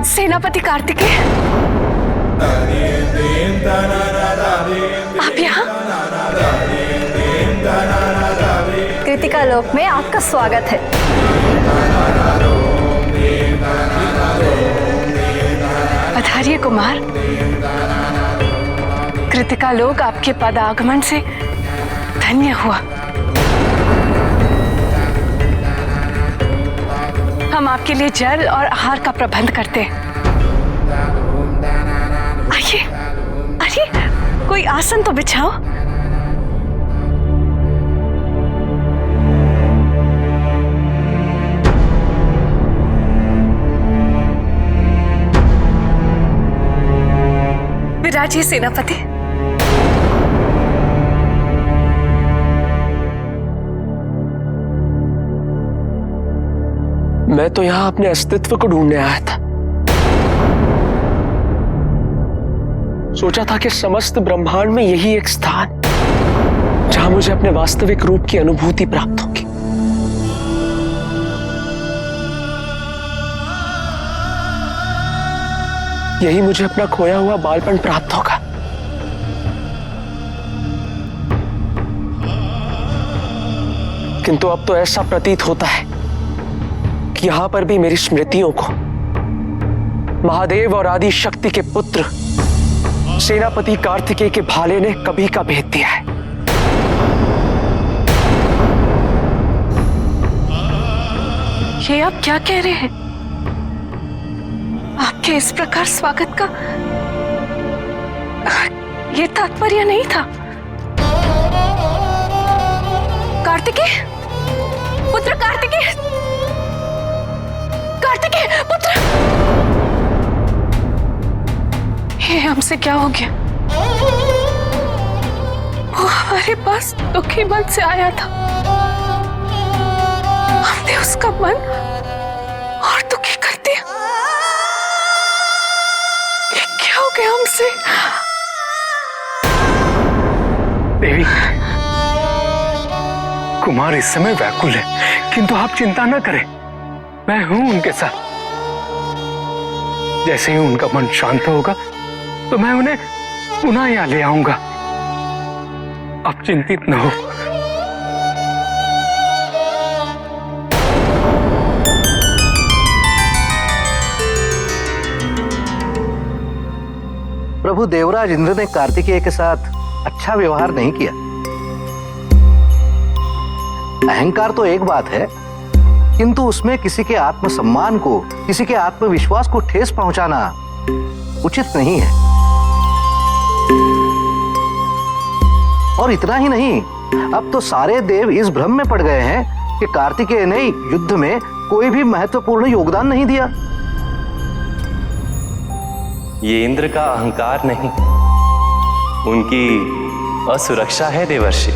सेनापति कार्तिकेय, आप यहाँ? कृतिका लोक में आपका स्वागत है। पधारिए कुमार। कृतिका लोक आपके पद आगमन से धन्य हुआ। हम आपके लिए जल और आहार का प्रबंध करते हैं। आइए, अरे कोई आसन तो बिछाओ। विराजिए सेनापति। मैं तो यहां अपने अस्तित्व को ढूंढने आया था। सोचा था कि समस्त ब्रह्मांड में यही एक स्थान जहां मुझे अपने वास्तविक रूप की अनुभूति प्राप्त होगी। यही मुझे अपना खोया हुआ बालपन प्राप्त होगा। किंतु अब तो ऐसा प्रतीत होता है कि यहां पर भी मेरी स्मृतियों को महादेव और आदि शक्ति के पुत्र सेनापति कार्तिकेय के भाले ने कभी का भेद दिया है। ये आप क्या कह रहे हैं? आपके इस प्रकार स्वागत का ये तात्पर्य नहीं था। कार्तिकेय पुत्र, कार्तिकेय, कार्तिकेय पुत्र, ये हमसे क्या हो गया? वो हमारे पास दुखी मन से आया था, हमने उसका मन और दुखी कर दिया। ये क्या हो गया हमसे? देवी, कुमार इस समय व्याकुल है, किंतु आप चिंता न करें, मैं हूं उनके साथ। जैसे ही उनका मन शांत होगा तो मैं उन्हें पुनः यहां ले आऊंगा। आप चिंतित न हो। प्रभु देवराज इंद्र ने कार्तिकेय के साथ अच्छा व्यवहार नहीं किया। अहंकार तो एक बात है, किंतु उसमें किसी के आत्मसम्मान को, किसी के आत्मविश्वास को ठेस पहुंचाना उचित नहीं है। और इतना ही नहीं, अब तो सारे देव इस भ्रम में पड़ गए हैं कि कार्तिकेय ने युद्ध में कोई भी महत्वपूर्ण योगदान नहीं दिया। ये इंद्र का अहंकार नहीं, उनकी असुरक्षा है देवर्षि।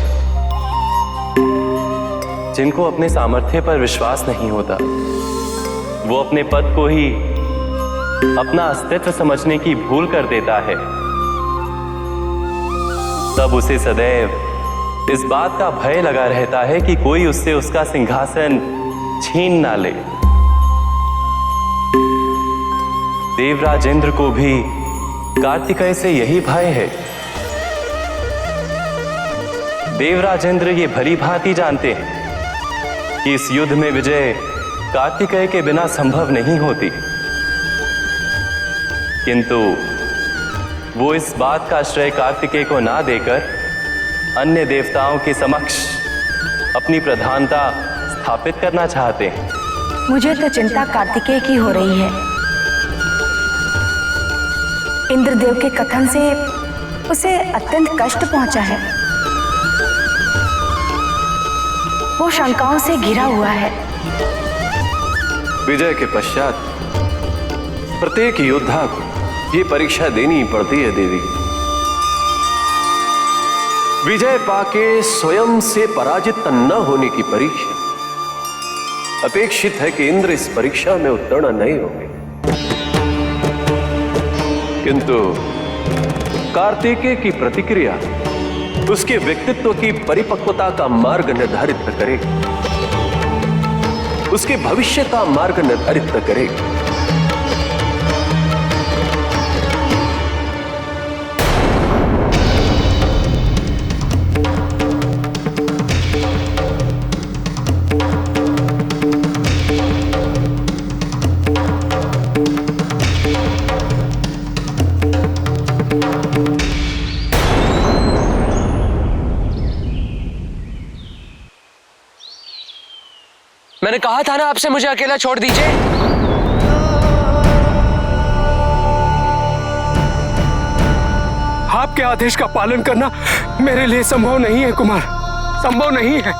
जिनको अपने सामर्थ्य पर विश्वास नहीं होता, वो अपने पद को ही अपना अस्तित्व समझने की भूल कर देता है। तब उसे सदैव इस बात का भय लगा रहता है कि कोई उससे उसका सिंहासन छीन ना ले। देवराज इंद्र को भी कार्तिकेय से यही भय है। देवराज इंद्र ये भली भांति जानते हैं कि इस युद्ध में विजय कार्तिकेय के बिना संभव नहीं होती, किंतु वो इस बात का श्रेय कार्तिकेय को ना देकर अन्य देवताओं के समक्ष अपनी प्रधानता स्थापित करना चाहते हैं। मुझे तो चिंता कार्तिकेय की हो रही है। इंद्रदेव के कथन से उसे अत्यंत कष्ट पहुंचा है। वो शंकाओं से घिरा हुआ है। विजय के पश्चात प्रत्येक योद्धा को ये परीक्षा देनी पड़ती है देवी। विजय पाके स्वयं से पराजित न होने की परीक्षा। अपेक्षित है कि इंद्र इस परीक्षा में उत्तीर्ण नहीं होंगे, किंतु कार्तिकेय की प्रतिक्रिया उसके व्यक्तित्व की परिपक्वता का मार्ग निर्धारित न करे, उसके भविष्य का मार्ग निर्धारित न करे। मैंने कहा था ना आपसे, मुझे अकेला छोड़ दीजिए। आपके आदेश का पालन करना मेरे लिए संभव नहीं है कुमार, संभव नहीं है।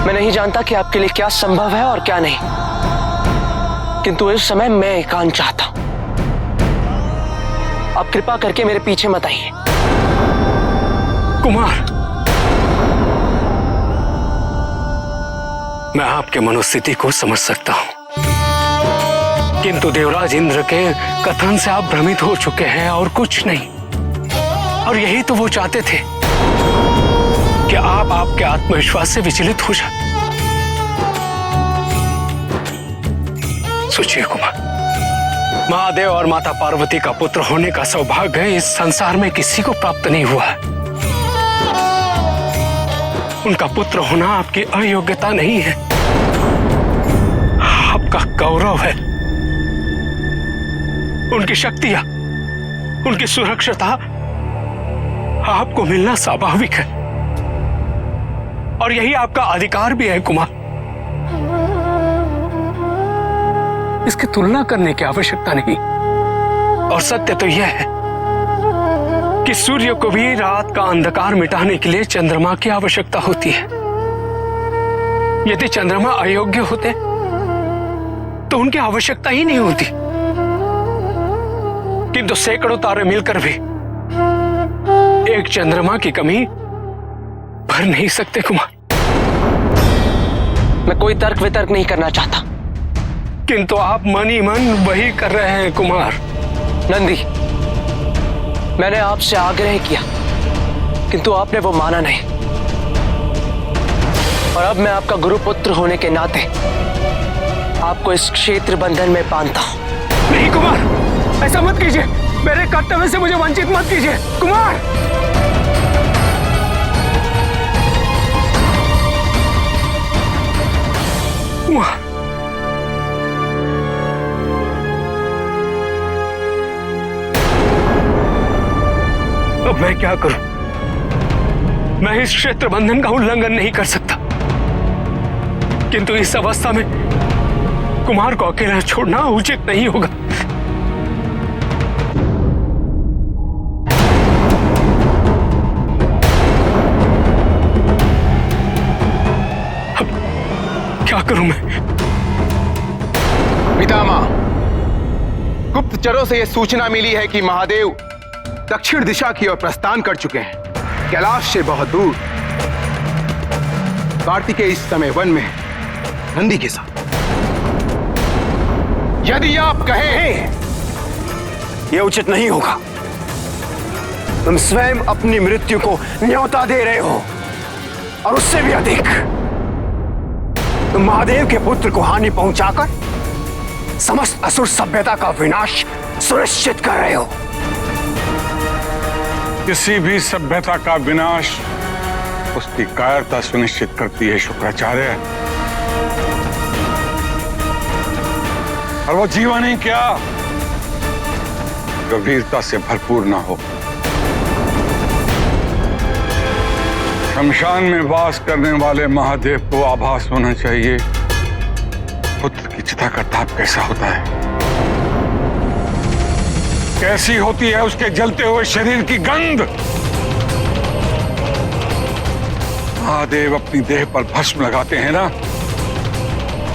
मैं नहीं जानता कि आपके लिए क्या संभव है और क्या नहीं, किंतु इस समय मैं एकांत चाहता हूं। आप कृपा करके मेरे पीछे मत आइए। कुमार, मैं आपके मनोस्थिति को समझ सकता हूं, किंतु देवराज इंद्र के कथन से आप भ्रमित हो चुके हैं और कुछ नहीं। और यही तो वो चाहते थे कि आप आपके आत्मविश्वास से विचलित हो जाए। सोचिए कुमार, महादेव और माता पार्वती का पुत्र होने का सौभाग्य इस संसार में किसी को प्राप्त नहीं हुआ है। उनका पुत्र होना आपकी अयोग्यता नहीं है, आपका गौरव है। उनकी शक्तियां, उनकी सुरक्षिता आपको मिलना स्वाभाविक है और यही आपका अधिकार भी है कुमार। इसकी तुलना करने की आवश्यकता नहीं। और सत्य तो यह है कि सूर्य को भी रात का अंधकार मिटाने के लिए चंद्रमा की आवश्यकता होती है। यदि चंद्रमा अयोग्य होते तो उनकी आवश्यकता ही नहीं होती, किंतु सैकड़ों तारे मिलकर भी एक चंद्रमा की कमी भर नहीं सकते कुमार। मैं कोई तर्क वितर्क नहीं करना चाहता, किंतु आप मन ही मन वही कर रहे हैं कुमार। नंदी, मैंने आपसे आग्रह किया, किंतु आपने वो माना नहीं। और अब मैं आपका गुरुपुत्र होने के नाते आपको इस क्षेत्र बंधन में बांधता हूं। नहीं कुमार, ऐसा मत कीजिए। मेरे कर्तव्य से मुझे वंचित मत कीजिए कुमार। कुमार, अब मैं क्या करूं? मैं इस क्षेत्र बंधन का उल्लंघन नहीं कर सकता, किंतु इस अवस्था में कुमार को अकेला छोड़ना उचित नहीं होगा। अब क्या करूं मैं? पितामह, गुप्तचरों से यह सूचना मिली है कि महादेव दक्षिण दिशा की ओर प्रस्थान कर चुके हैं, कैलाश से बहुत दूर। कार्तिकेय इस समय वन में नंदी के साथ। यदि आप कहें यह उचित नहीं होगा। तुम स्वयं अपनी मृत्यु को न्योता दे रहे हो, और उससे भी अधिक तुम महादेव के पुत्र को हानि पहुंचाकर समस्त असुर सभ्यता का विनाश सुनिश्चित कर रहे हो। किसी भी सभ्यता का विनाश उसकी कायरता सुनिश्चित करती है शुक्राचार्य। और वो जीवन ही क्या गंभीरता से भरपूर ना हो। शमशान में वास करने वाले महादेव को आभास होना चाहिए पुत्र की चिता का ताप कैसा होता है, कैसी होती है उसके जलते हुए शरीर की गंध। महादेव अपनी देह पर भस्म लगाते हैं ना,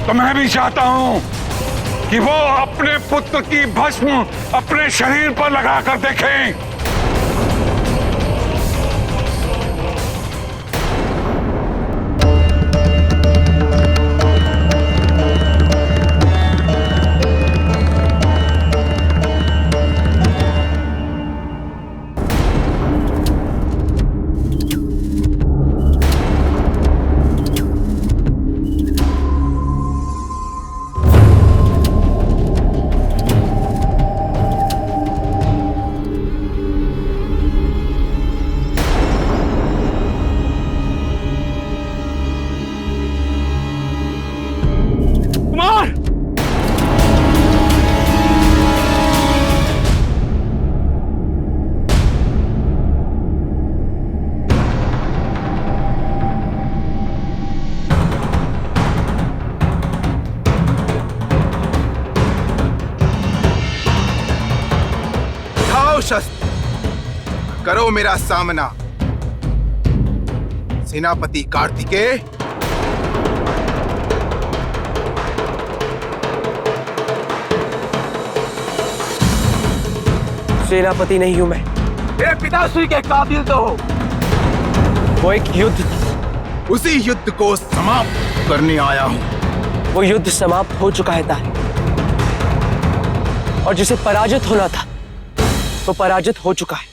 तो मैं भी चाहता हूं कि वो अपने पुत्र की भस्म अपने शरीर पर लगाकर देखें। उठाओ शस्त्र, करो मेरा सामना। सेनापति कार्तिकेय, सेनापति नहीं हूं मैं, तेरे पिताश्री के कातिल तो हो। वो एक युद्ध, उसी युद्ध को समाप्त करने आया हूं। वो युद्ध समाप्त हो चुका है तारे, और जिसे पराजित होना था वो पराजित हो चुका है।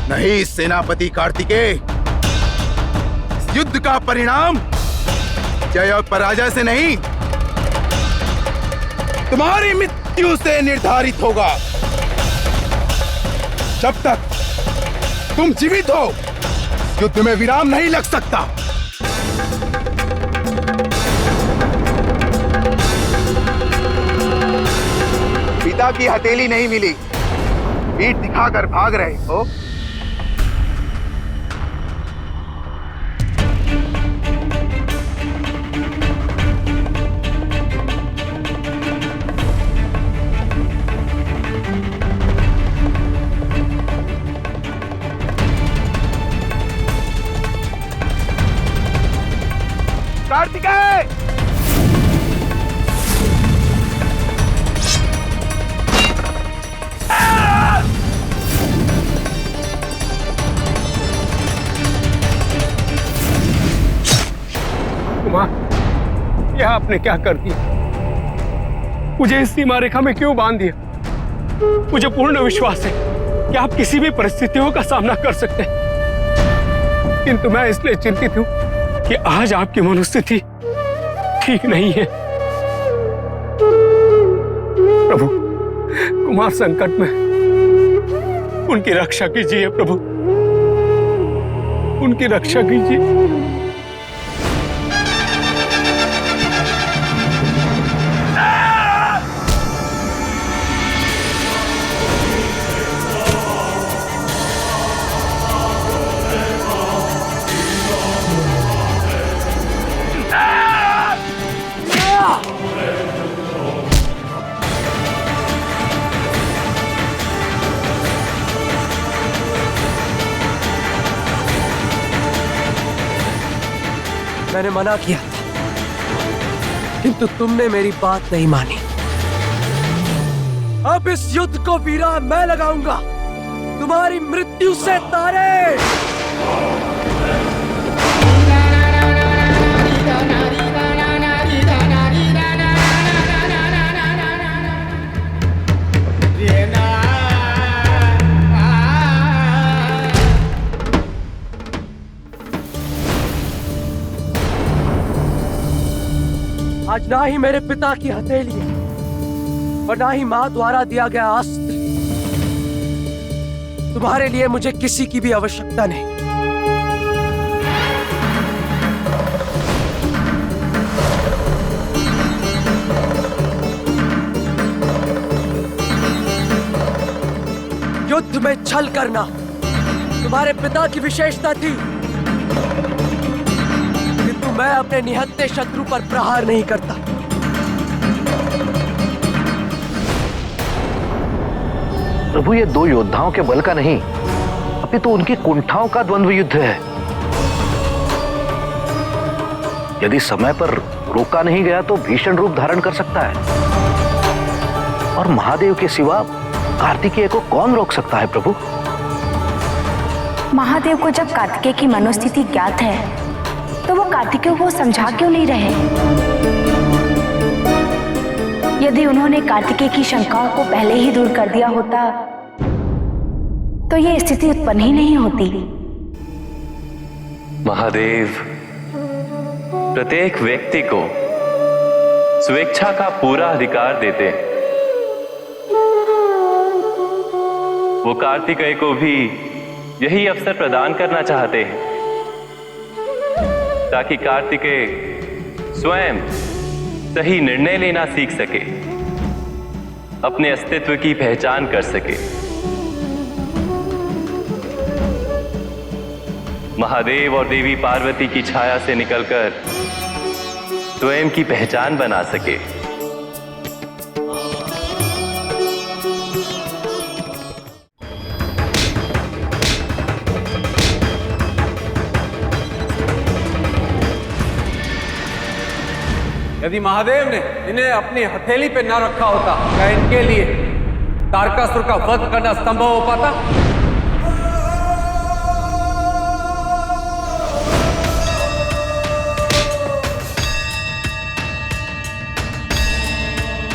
नहीं सेनापति कार्तिकेय, इस युद्ध का परिणाम जय और पराजय से नहीं, तुम्हारी मृत्यु से निर्धारित होगा। जब तक तुम जीवित हो, युद्ध में विराम नहीं लग सकता। पिता की हथेली नहीं मिली, पीठ दिखाकर भाग रहे हो। कार्तिकेय, कुमार, यह आपने क्या कर दिया? मुझे इस सीमा रेखा में क्यों बांध दिया? मुझे पूर्ण विश्वास है कि आप किसी भी परिस्थितियों का सामना कर सकते हैं, किंतु मैं इसलिए चिंतित हूं कि आज आपकी मनोस्थिति ठीक नहीं है। प्रभु, कुमार संकट में, उनकी रक्षा कीजिए प्रभु, उनकी रक्षा कीजिए। मैंने मना किया था, किंतु तुमने मेरी बात नहीं मानी। अब इस युद्ध को विराम मैं लगाऊंगा, तुम्हारी मृत्यु से तारे। आज ना ही मेरे पिता की हथेली है और ना ही मां द्वारा दिया गया अस्त्र। तुम्हारे लिए मुझे किसी की भी आवश्यकता नहीं। युद्ध में छल करना तुम्हारे पिता की विशेषता थी, मैं अपने निहत्थे शत्रु पर प्रहार नहीं करता। प्रभु, ये दो योद्धाओं के बल का नहीं, अभी तो उनकी कुंठाओं का द्वंद्व युद्ध है। यदि समय पर रोका नहीं गया तो भीषण रूप धारण कर सकता है, और महादेव के सिवा कार्तिकेय को कौन रोक सकता है? प्रभु, महादेव को जब कार्तिकेय की मनोस्थिति ज्ञात है तो वो कार्तिकेय को समझा क्यों नहीं रहे? यदि उन्होंने कार्तिकेय की शंकाओं को पहले ही दूर कर दिया होता तो ये स्थिति उत्पन्न ही नहीं होती। महादेव प्रत्येक व्यक्ति को स्वेच्छा का पूरा अधिकार देते हैं। वो कार्तिकेय को भी यही अवसर प्रदान करना चाहते हैं ताकि कार्तिकेय स्वयं सही निर्णय लेना सीख सके, अपने अस्तित्व की पहचान कर सके। महादेव और देवी पार्वती की छाया से निकलकर स्वयं की पहचान बना सके। यदि महादेव ने इन्हें अपनी हथेली पे न रखा होता, क्या इनके लिए तारकासुर का वध करना संभव हो पाता?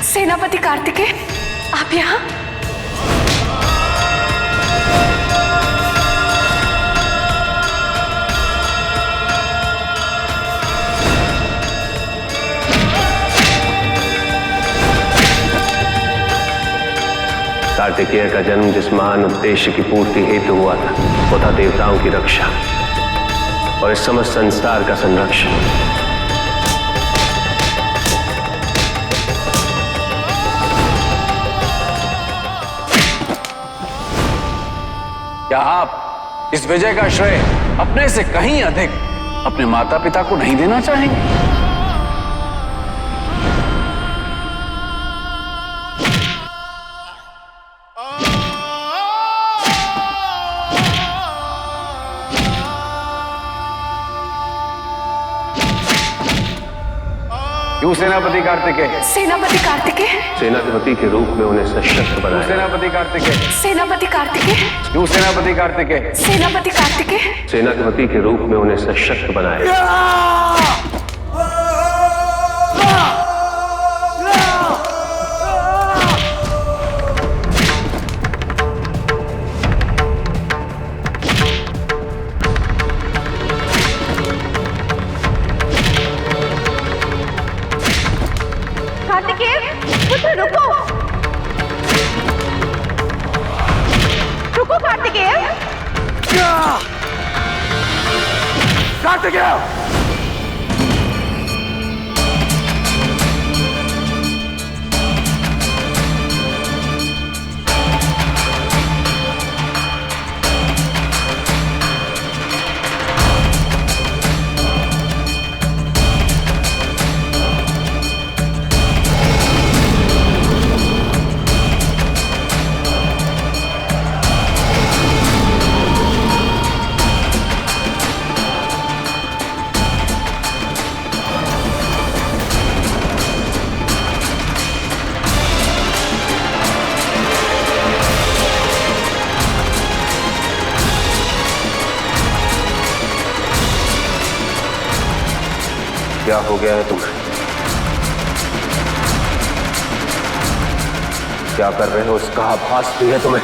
सेनापति कार्तिकेय, आप यहाँ? कार्तिकेय का जन्म जिस महान उद्देश्य की पूर्ति हेतु हुआ था, वो था देवताओं की रक्षा और इस समस्त संसार का संरक्षण। क्या आप इस विजय का श्रेय अपने से कहीं अधिक अपने माता पिता को नहीं देना चाहेंगे? क्यों सेनापति कार्तिकेय? सेनापति कार्तिकेय, सेनापति के रूप में उन्हें सशक्त बनाया। सेनापति कार्तिकेय, सेनापति कार्तिकेय, क्यों सेनापति कार्तिकेय? सेनापति कार्तिकेय, सेनापति के रूप में उन्हें सशक्त बनाया। पुत्र रुको, रुको कार्तिकेय। कार्तिकेय! क्या हो गया है तुम्हें? क्या कर रहे हो? इसका आभास भी है तुम्हें?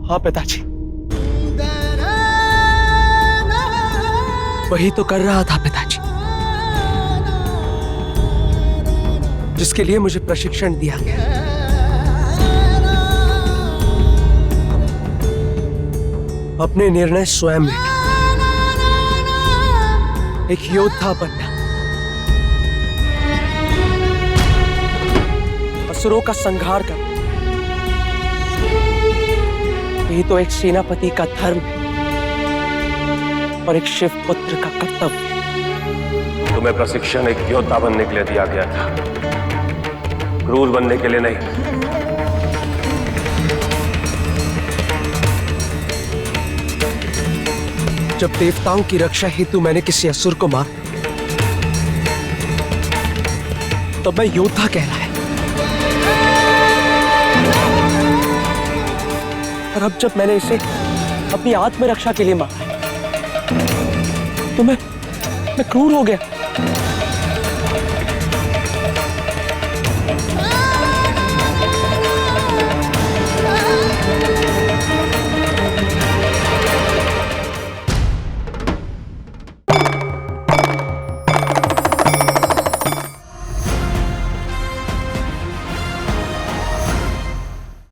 हाँ पिताजी, वही तो कर रहा था पिताजी, जिसके लिए मुझे प्रशिक्षण दिया गया। अपने निर्णय स्वयं लेना, एक योद्धा बनना, असुरों का संहार करना, यही तो एक सेनापति का धर्म है और एक शिव पुत्र का कर्तव्य। तुम्हें प्रशिक्षण एक योद्धा बनने के लिए दिया गया था, क्रूर बनने के लिए नहीं। जब देवताओं की रक्षा हेतु मैंने किसी असुर को मारा, तो मैं योद्धा कहलाया। और अब जब मैंने इसे अपनी आत्मरक्षा के लिए मारा, तो मैं क्रूर हो गया।